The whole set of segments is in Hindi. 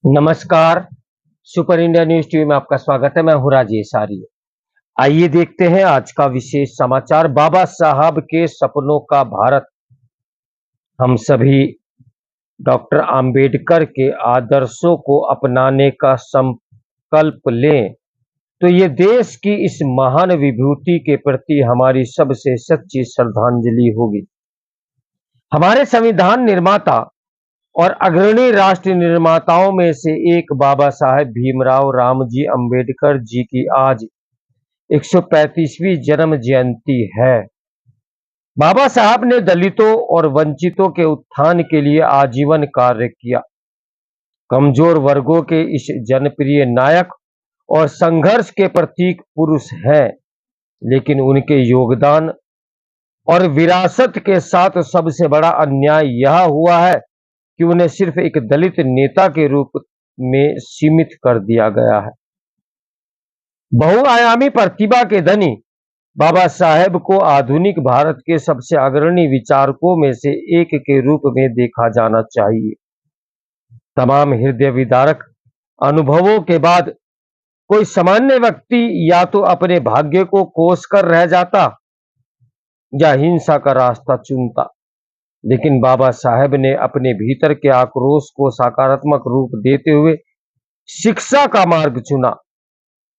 नमस्कार, सुपर इंडिया न्यूज़ टीवी में आपका स्वागत है। मैं हूँ राजेश आर्य। आइए देखते हैं आज का विशेष समाचार। बाबा साहब के सपनों का भारत। हम सभी डॉक्टर अंबेडकर के आदर्शों को अपनाने का संकल्प लें, तो ये देश की इस महान विभूति के प्रति हमारी सबसे सच्ची श्रद्धांजलि होगी। हमारे संविधान निर्माता और अग्रणी राष्ट्र निर्माताओं में से एक बाबा साहेब भीमराव रामजी अंबेडकर जी की आज 135वीं जन्म जयंती है। बाबा साहब ने दलितों और वंचितों के उत्थान के लिए आजीवन कार्य किया। कमजोर वर्गों के इस जनप्रिय नायक और संघर्ष के प्रतीक पुरुष हैं, लेकिन उनके योगदान और विरासत के साथ सबसे बड़ा अन्याय यह हुआ है कि उन्हें सिर्फ एक दलित नेता के रूप में सीमित कर दिया गया है। बहुआयामी प्रतिभा के धनी बाबा साहेब को आधुनिक भारत के सबसे अग्रणी विचारकों में से एक के रूप में देखा जाना चाहिए। तमाम हृदय विदारक अनुभवों के बाद कोई सामान्य व्यक्ति या तो अपने भाग्य को कोस कर रह जाता या हिंसा का रास्ता चुनता, लेकिन बाबा साहेब ने अपने भीतर के आक्रोश को सकारात्मक रूप देते हुए शिक्षा का मार्ग चुना।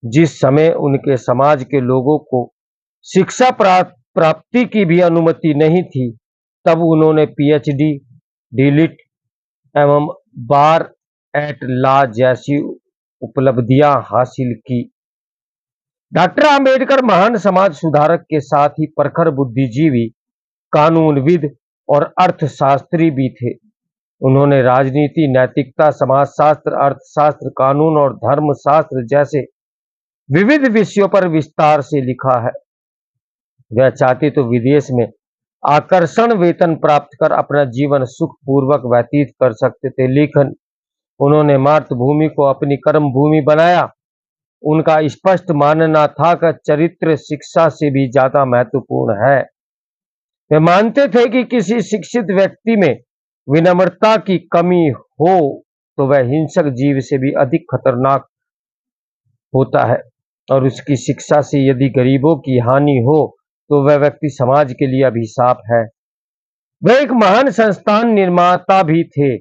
जिस समय उनके समाज के लोगों को शिक्षा प्राप्ति की भी अनुमति नहीं थी, तब उन्होंने पीएचडी, डीलिट एवं बार एट लॉ जैसी उपलब्धियां हासिल की। डॉक्टर अंबेडकर महान समाज सुधारक के साथ ही प्रखर बुद्धिजीवी, कानूनविद और अर्थशास्त्री भी थे। उन्होंने राजनीति, नैतिकता, समाजशास्त्र, अर्थशास्त्र, कानून और धर्मशास्त्र जैसे विविध विषयों पर विस्तार से लिखा है। वह चाहते तो विदेश में आकर्षण वेतन प्राप्त कर अपना जीवन सुखपूर्वक व्यतीत कर सकते थे, लेकिन उन्होंने मातृभूमि को अपनी कर्म भूमि बनाया। उनका स्पष्ट मानना था कि चरित्र शिक्षा से भी ज्यादा महत्वपूर्ण है। वे मानते थे कि किसी शिक्षित व्यक्ति में विनम्रता की कमी हो तो वह हिंसक जीव से भी अधिक खतरनाक होता है, और उसकी शिक्षा से यदि गरीबों की हानि हो तो वह व्यक्ति समाज के लिए अभिशाप है। वह एक महान संस्थान निर्माता भी थे।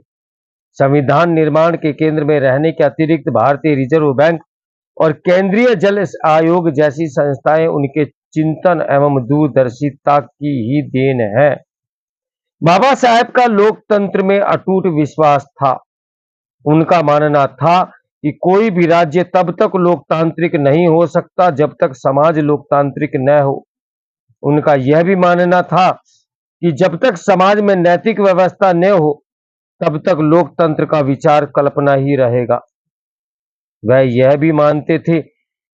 संविधान निर्माण के केंद्र में रहने के अतिरिक्त भारतीय रिजर्व बैंक और केंद्रीय जल आयोग जैसी संस्थाएं उनके चिंतन एवं दूरदर्शिता की ही देन है। बाबा साहेब का लोकतंत्र में अटूट विश्वास था। उनका मानना था कि कोई भी राज्य तब तक लोकतांत्रिक नहीं हो सकता जब तक समाज लोकतांत्रिक न हो। उनका यह भी मानना था कि जब तक समाज में नैतिक व्यवस्था न हो तब तक लोकतंत्र का विचार कल्पना ही रहेगा। वह यह भी मानते थे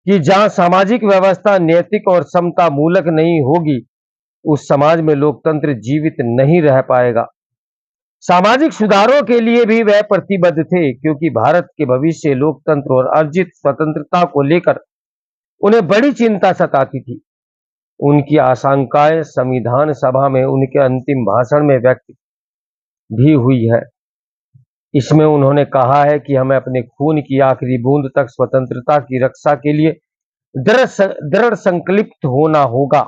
कि जहां सामाजिक व्यवस्था नैतिक और समता मूलक नहीं होगी, उस समाज में लोकतंत्र जीवित नहीं रह पाएगा। सामाजिक सुधारों के लिए भी वह प्रतिबद्ध थे, क्योंकि भारत के भविष्य, लोकतंत्र और अर्जित स्वतंत्रता को लेकर उन्हें बड़ी चिंता सताती थी। उनकी आशंकाएं संविधान सभा में उनके अंतिम भाषण में व्यक्त भी हुई है। इसमें उन्होंने कहा है कि हमें अपने खून की आखिरी बूंद तक स्वतंत्रता की रक्षा के लिए दृढ़ संकल्पित होना होगा।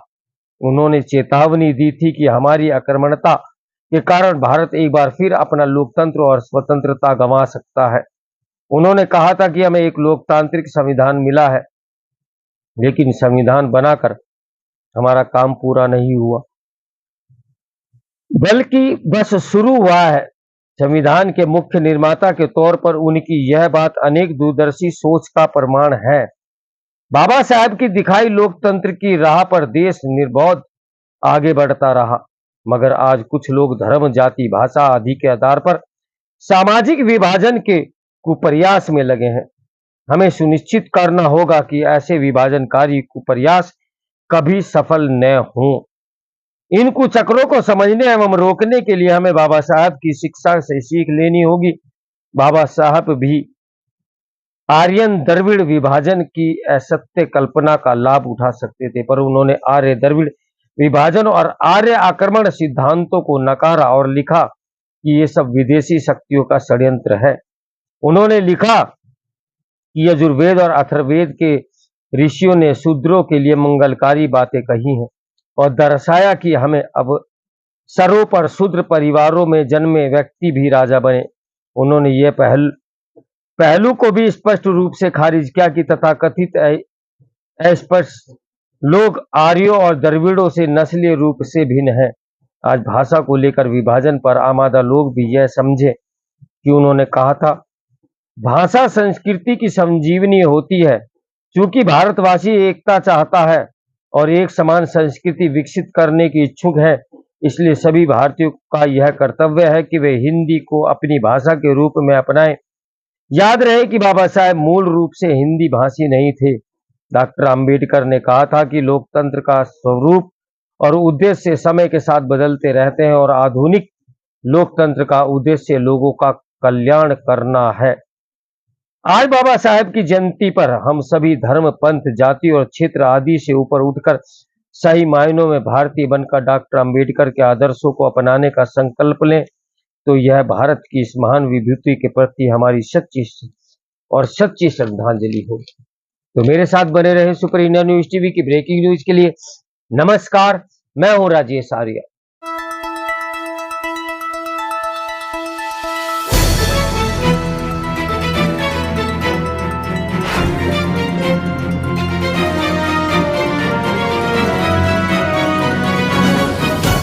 उन्होंने चेतावनी दी थी कि हमारी आक्रामकता के कारण भारत एक बार फिर अपना लोकतंत्र और स्वतंत्रता गंवा सकता है। उन्होंने कहा था कि हमें एक लोकतांत्रिक संविधान मिला है, लेकिन संविधान बनाकर हमारा काम पूरा नहीं हुआ, बल्कि बस शुरू हुआ है। संविधान के मुख्य निर्माता के तौर पर उनकी यह बात अनेक दूरदर्शी सोच का प्रमाण है। बाबा साहब की दिखाई लोकतंत्र की राह पर देश निर्बाध आगे बढ़ता रहा, मगर आज कुछ लोग धर्म, जाति, भाषा आदि के आधार पर सामाजिक विभाजन के कुप्रयास में लगे हैं। हमें सुनिश्चित करना होगा कि ऐसे विभाजनकारी कुप्रयास कभी सफल न हों। इन कुचक्रों को समझने एवं रोकने के लिए हमें बाबा साहब की शिक्षा से सीख लेनी होगी। बाबा साहब भी आर्यन द्रविड़ विभाजन की असत्य कल्पना का लाभ उठा सकते थे, पर उन्होंने आर्य द्रविड़ विभाजन और आर्य आक्रमण सिद्धांतों को नकारा और लिखा कि ये सब विदेशी शक्तियों का षड्यंत्र है। उन्होंने लिखा कि यजुर्वेद और अथर्ववेद के ऋषियों ने शूद्रों के लिए मंगलकारी बातें कही हैं और दर्शाया कि हमें अब सरों पर शूद्र परिवारों में जन्मे व्यक्ति भी राजा बने। उन्होंने यह पहलू को भी स्पष्ट रूप से खारिज किया कि तथाकथित अस्पृश्य लोग आर्यों और द्रविड़ों से नस्लीय रूप से भिन्न हैं। आज भाषा को लेकर विभाजन पर आमादा लोग भी यह समझे कि उन्होंने कहा था, भाषा संस्कृति की संजीवनी होती है। चूंकि भारतवासी एकता चाहता है और एक समान संस्कृति विकसित करने की इच्छुक है, इसलिए सभी भारतीयों का यह कर्तव्य है कि वे हिंदी को अपनी भाषा के रूप में अपनाएं। याद रहे कि बाबा साहेब मूल रूप से हिंदी भाषी नहीं थे। डॉक्टर अंबेडकर ने कहा था कि लोकतंत्र का स्वरूप और उद्देश्य समय के साथ बदलते रहते हैं और आधुनिक लोकतंत्र का उद्देश्य लोगों का कल्याण करना है। आज बाबा साहेब की जयंती पर हम सभी धर्म, पंथ, जाति और क्षेत्र आदि से ऊपर उठकर सही मायनों में भारतीय बनकर डॉक्टर अंबेडकर के आदर्शों को अपनाने का संकल्प लें, तो यह भारत की इस महान विभूति के प्रति हमारी सच्ची श्रद्धांजलि हो। तो मेरे साथ बने रहे सुपर इंडिया न्यूज टीवी की ब्रेकिंग न्यूज के लिए। नमस्कार, मैं हूं राजेश आर्य।